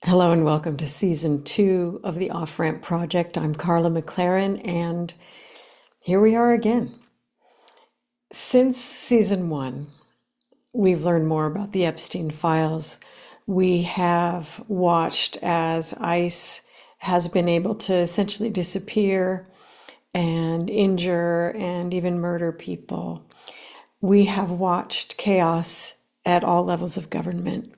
Hello and welcome to season 2 of the Off Ramp Project. I'm Carla McLaren, and here we are again. Since season 1, we've learned more about the Epstein files. We have watched as ICE has been able to essentially disappear and injure and even murder people. We have watched chaos at all levels of government.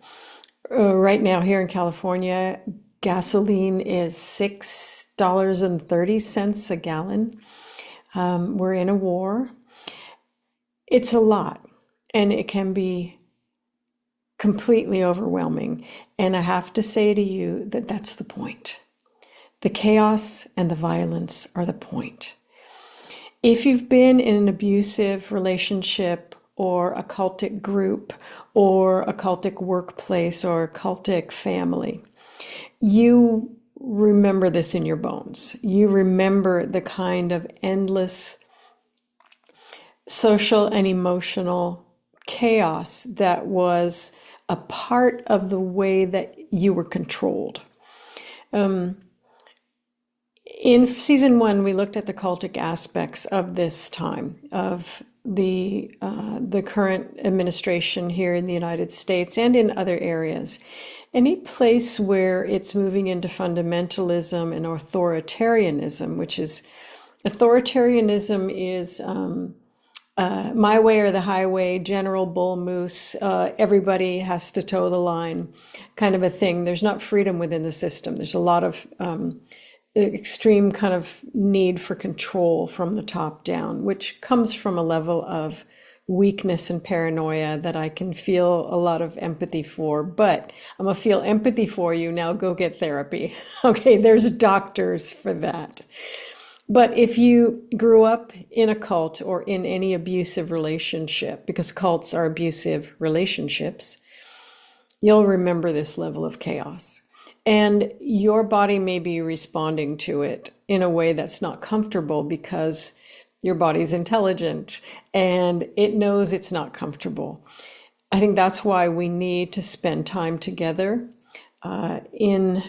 Right now, here in California, gasoline is $6.30 a gallon. We're in a war. It's a lot, and it can be completely overwhelming. And I have to say to you that that's the point. The chaos and the violence are the point. If you've been in an abusive relationship or a cultic group or a cultic workplace or a cultic family, you remember this in your bones. You remember the kind of endless social and emotional chaos that was a part of the way that you were controlled. In season 1, we looked at the cultic aspects of this time, of the current administration here in the United States and in other areas. Any place where it's moving into fundamentalism and authoritarianism, which is authoritarianism is my way or the highway, general bull moose, everybody has to toe the line kind of a thing. There's not freedom within the system. There's a lot of extreme kind of need for control from the top down, which comes from a level of weakness and paranoia that I can feel a lot of empathy for. But I'm gonna feel empathy for you, now go get therapy. Okay, there's doctors for that. But if you grew up in a cult or in any abusive relationship, because cults are abusive relationships, you'll remember this level of chaos. And your body may be responding to it in a way that's not comfortable because your body's intelligent and it knows it's not comfortable. I think that's why we need to spend time together in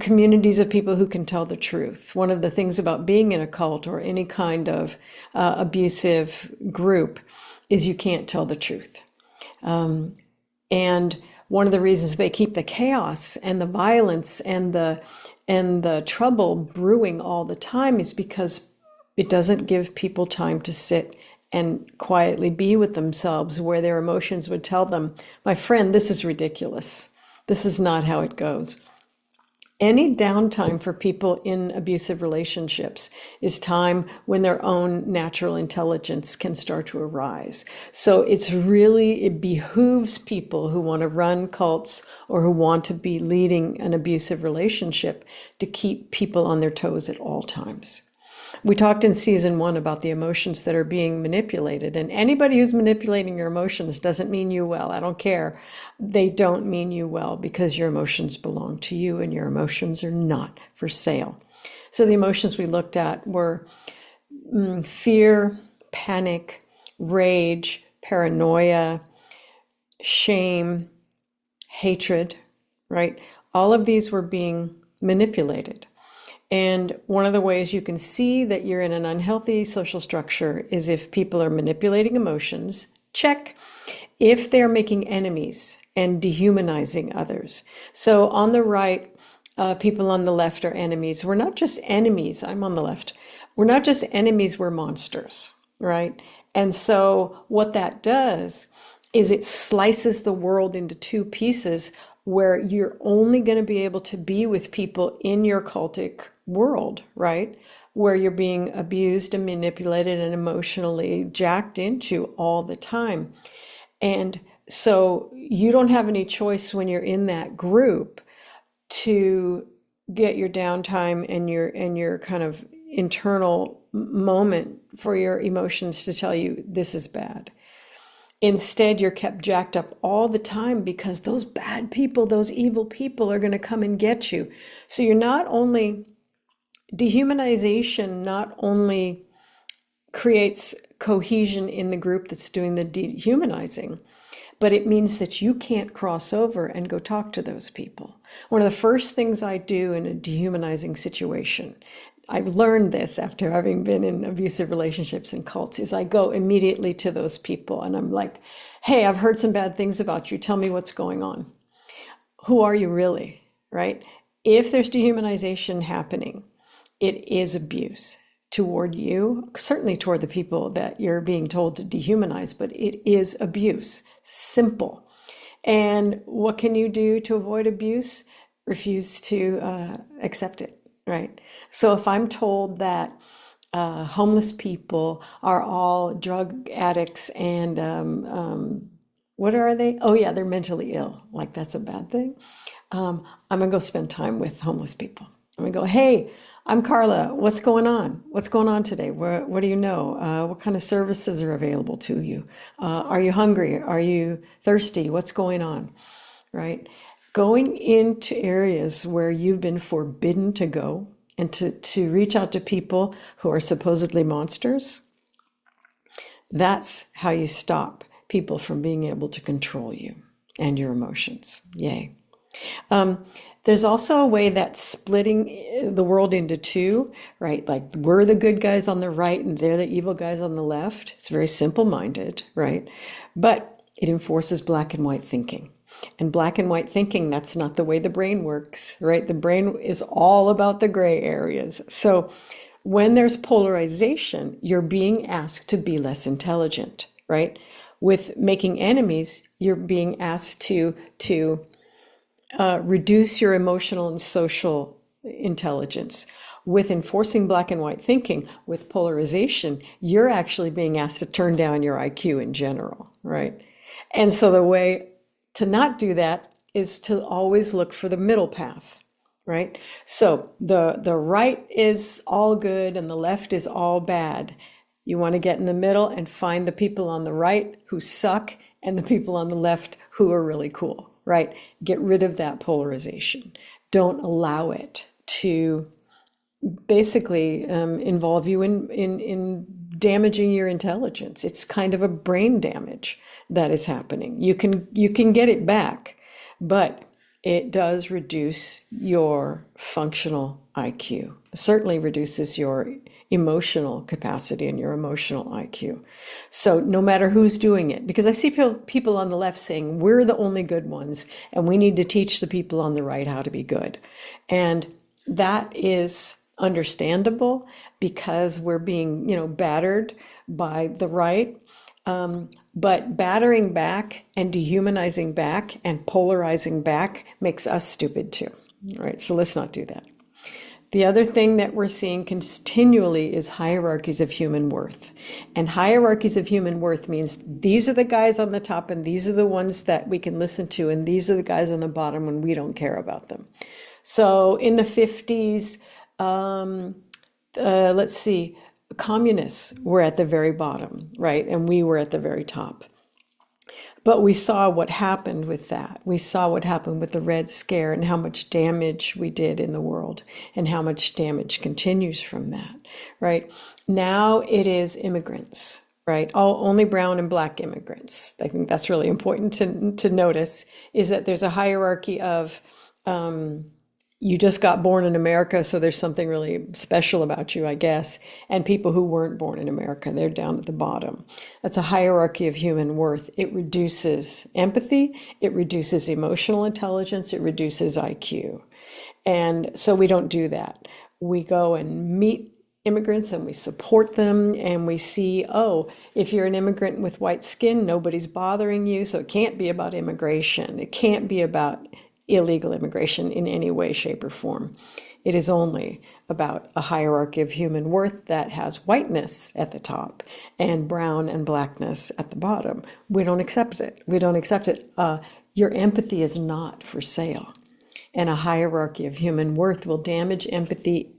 communities of people who can tell the truth. One of the things about being in a cult or any kind of abusive group is you can't tell the truth. And one of the reasons they keep the chaos and the violence and the trouble brewing all the time is because it doesn't give people time to sit and quietly be with themselves, where their emotions would tell them, my friend, this is ridiculous. This is not how it goes. Any downtime for people in abusive relationships is time when their own natural intelligence can start to arise. So it behooves people who want to run cults or who want to be leading an abusive relationship to keep people on their toes at all times. We talked in season 1 about the emotions that are being manipulated, and anybody who's manipulating your emotions doesn't mean you well. I don't care. They don't mean you well because your emotions belong to you and your emotions are not for sale. So the emotions we looked at were fear, panic, rage, paranoia, shame, hatred, right? All of these were being manipulated. And one of the ways you can see that you're in an unhealthy social structure is if people are manipulating emotions, check. If they're making enemies and dehumanizing others. So on the right, people on the left are enemies. We're not just enemies, I'm on the left. We're not just enemies, we're monsters, right? And so what that does is it slices the world into 2 pieces where you're only going to be able to be with people in your cultic world, right? Where you're being abused and manipulated and emotionally jacked into all the time. And so you don't have any choice when you're in that group to get your downtime and your kind of internal moment for your emotions to tell you this is bad. Instead, you're kept jacked up all the time because those bad people, those evil people are going to come and get you. So you're not only, dehumanization not only creates cohesion in the group that's doing the dehumanizing, but it means that you can't cross over and go talk to those people. One of the first things I do in a dehumanizing situation, I've learned this after having been in abusive relationships and cults, is I go immediately to those people and I'm like, hey, I've heard some bad things about you. Tell me what's going on. Who are you really, right? If there's dehumanization happening, it is abuse toward you, certainly toward the people that you're being told to dehumanize, but it is abuse. Simple. And what can you do to avoid abuse? Refuse to accept it, right? So if I'm told that homeless people are all drug addicts and what are they? Oh yeah, they're mentally ill. Like that's a bad thing. I'm gonna go spend time with homeless people. I'm gonna go, hey, I'm Carla. What's going on? What's going on today? What do you know? What kind of services are available to you? Are you hungry? Are you thirsty? What's going on? Right? Going into areas where you've been forbidden to go and to reach out to people who are supposedly monsters, that's how you stop people from being able to control you and your emotions. Yay. There's also a way that splitting the world into two, right? Like we're the good guys on the right and they're the evil guys on the left. It's very simple-minded, right? But it enforces black and white thinking. And black and white thinking, that's not the way the brain works, right? The brain is all about the gray areas. So when there's polarization, you're being asked to be less intelligent, right? With making enemies, you're being asked to reduce your emotional and social intelligence. With enforcing black and white thinking, with polarization, you're actually being asked to turn down your IQ in general, right? And so the way to not do that is to always look for the middle path, right? So the right is all good and the left is all bad. You want to get in the middle and find the people on the right who suck and the people on the left who are really cool. Right? Get rid of that polarization. Don't allow it to basically involve you in damaging your intelligence. It's kind of a brain damage that is happening. You can get it back, but it does reduce your functional IQ. It certainly reduces your emotional capacity and your emotional IQ. So no matter who's doing it, because I see people on the left saying, we're the only good ones, and we need to teach the people on the right how to be good. And that is understandable because we're being, battered by the right. But battering back and dehumanizing back and polarizing back makes us stupid too, right? So let's not do that. The other thing that we're seeing continually is hierarchies of human worth. And hierarchies of human worth means these are the guys on the top and these are the ones that we can listen to and these are the guys on the bottom when we don't care about them. So in the 50s, let's see, communists were at the very bottom, right? And we were at the very top. But we saw what happened with that. We saw what happened with the Red Scare and how much damage we did in the world and how much damage continues from that, right? Now it is immigrants, right? Only brown and black immigrants. I think that's really important to notice is that there's a hierarchy of you just got born in America, so there's something really special about you, I guess. And people who weren't born in America, they're down at the bottom. That's a hierarchy of human worth. It reduces empathy, it reduces emotional intelligence, it reduces IQ. And so we don't do that. We go and meet immigrants and we support them and we see, oh, if you're an immigrant with white skin, nobody's bothering you, so it can't be about immigration. It can't be about illegal immigration in any way, shape, or form. It is only about a hierarchy of human worth that has whiteness at the top and brown and blackness at the bottom. We don't accept it. We don't accept it. Your empathy is not for sale. And a hierarchy of human worth will damage empathy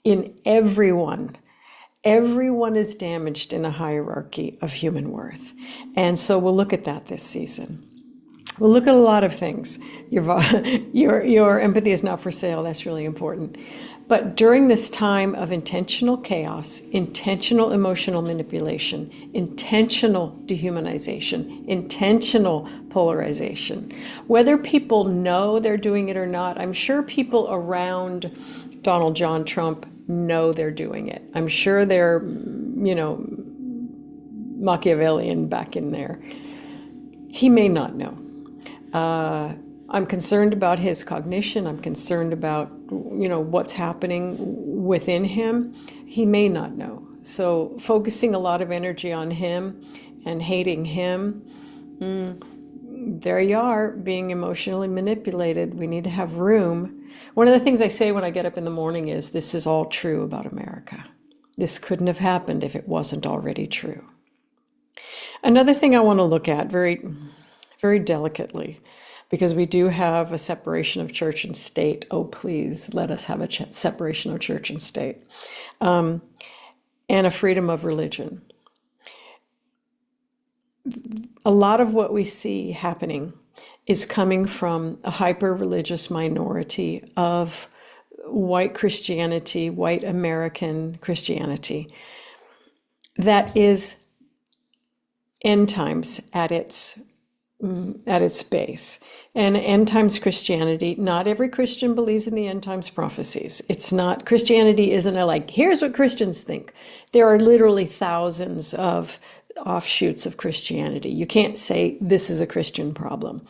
in everyone. Everyone is damaged in a hierarchy of human worth. And so we'll look at that this season. We'll look at a lot of things. Your empathy is not for sale. That's really important. But during this time of intentional chaos, intentional emotional manipulation, intentional dehumanization, intentional polarization, whether people know they're doing it or not, I'm sure people around Donald John Trump know they're doing it. I'm sure they're, Machiavellian back in there. He may not know. I'm concerned about his cognition. I'm concerned about, what's happening within him. He may not know. So focusing a lot of energy on him and hating him, there you are, being emotionally manipulated. We need to have room. One of the things I say when I get up in the morning is, this is all true about America. This couldn't have happened if it wasn't already true. Another thing I want to look at very, very delicately, because we do have a separation of church and state. Oh, please let us have a separation of church and state, and a freedom of religion. A lot of what we see happening is coming from a hyper-religious minority of white Christianity, white American Christianity, that is end times at its base. And end times Christianity, not every Christian believes in the end times prophecies. It's not, Christianity isn't like, here's what Christians think. There are literally thousands of offshoots of Christianity. You can't say this is a Christian problem,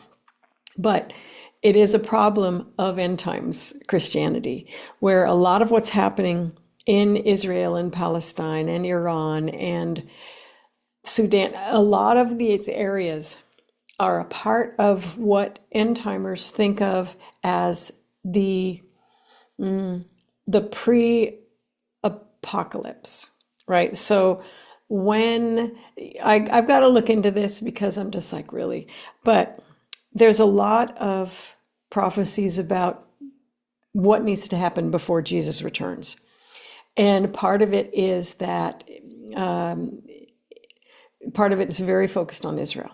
but it is a problem of end times Christianity, where a lot of what's happening in Israel and Palestine and Iran and Sudan, a lot of these areas are a part of what end timers think of as the pre-apocalypse, right? So when I've got to look into this, because I'm just like, really, but there's a lot of prophecies about what needs to happen before Jesus returns. And part of it is that, part of it is very focused on Israel.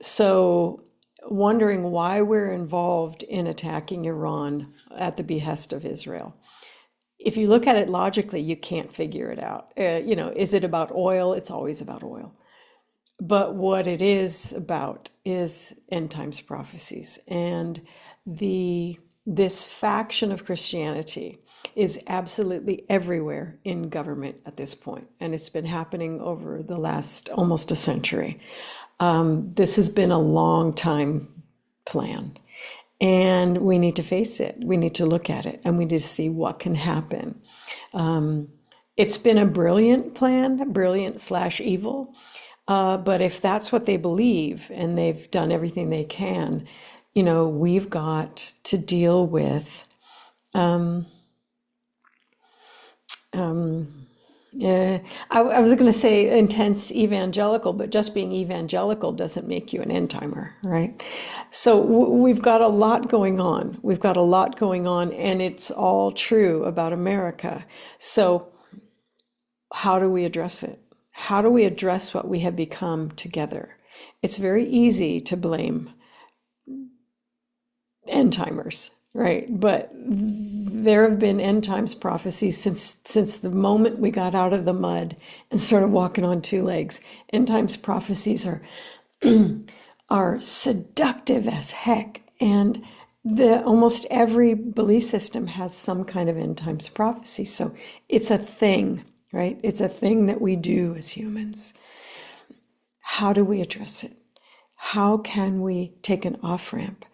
So wondering why we're involved in attacking Iran at the behest of Israel. If you look at it logically, you can't figure it out. Is it about oil? It's always about oil. But what it is about is end times prophecies. And this faction of Christianity is absolutely everywhere in government at this point. And it's been happening over the last almost a century. This has been a long time plan, and we need to face it. We need to look at it, and we need to see what can happen. It's been a brilliant plan, brilliant/evil. But if that's what they believe, and they've done everything they can, we've got to deal with I was going to say intense evangelical, but just being evangelical doesn't make you an end timer, right? So we've got a lot going on. We've got a lot going on, and it's all true about America. So how do we address it? How do we address what we have become together? It's very easy to blame end timers, right? But there have been end times prophecies since the moment we got out of the mud and started walking on two legs. End times prophecies are seductive as heck, and almost every belief system has some kind of end times prophecy. So it's a thing, right? It's a thing that we do as humans. How do we address it? How can we take an off-ramp?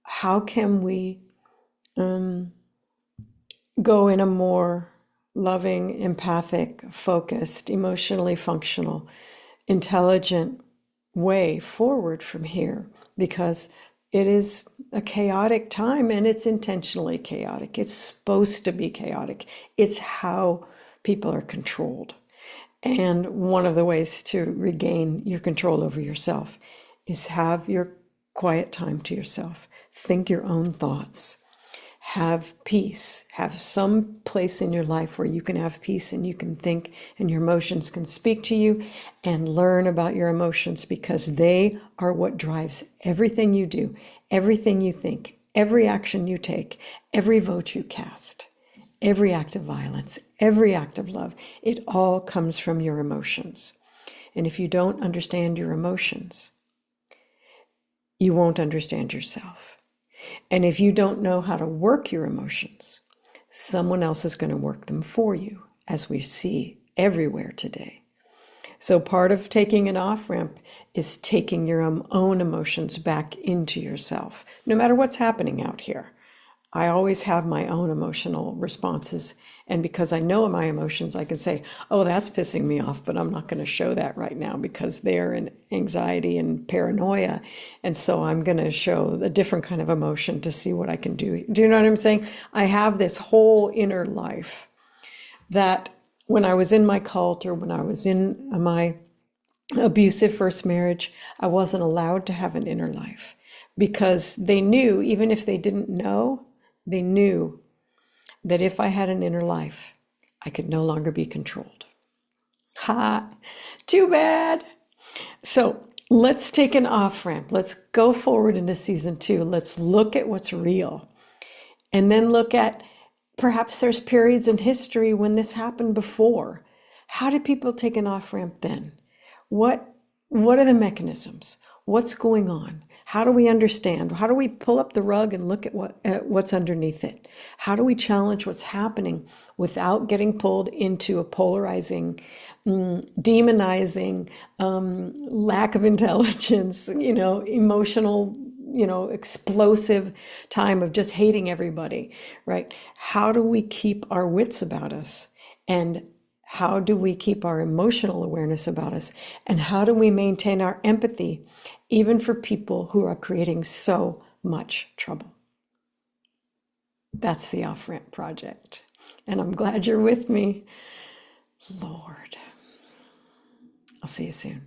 How can we go in a more loving, empathic, focused, emotionally functional, intelligent way forward from here? Because it is a chaotic time, and it's intentionally chaotic. It's supposed to be chaotic. It's how people are controlled. And one of the ways to regain your control over yourself is have your quiet time to yourself. Think your own thoughts. Have peace. Have some place in your life where you can have peace and you can think and your emotions can speak to you, and learn about your emotions, because they are what drives everything you do, everything you think, every action you take, every vote you cast. every act of violence, every act of love, it all comes from your emotions. And if you don't understand your emotions, you won't understand yourself. And if you don't know how to work your emotions, someone else is going to work them for you, as we see everywhere today. So part of taking an off-ramp is taking your own emotions back into yourself, no matter what's happening out here. I always have my own emotional responses. And because I know my emotions, I can say, oh, that's pissing me off, but I'm not going to show that right now because they're in anxiety and paranoia. And so I'm going to show a different kind of emotion to see what I can do. Do you know what I'm saying? I have this whole inner life that when I was in my cult or when I was in my abusive first marriage, I wasn't allowed to have an inner life because they knew, even if they didn't know, they knew that if I had an inner life, I could no longer be controlled. Ha, too bad. So let's take an off ramp. Let's go forward into season 2. Let's look at what's real. And then look at perhaps there's periods in history when this happened before. How did people take an off ramp then? What are the mechanisms? What's going on? How do we understand? How do we pull up the rug and look at what's underneath it? How do we challenge what's happening without getting pulled into a polarizing, demonizing, lack of intelligence, emotional, explosive time of just hating everybody, right? How do we keep our wits about us? And how do we keep our emotional awareness about us? And how do we maintain our empathy, even for people who are creating so much trouble? That's the Off-Ramp Project. And I'm glad you're with me. Lord, I'll see you soon.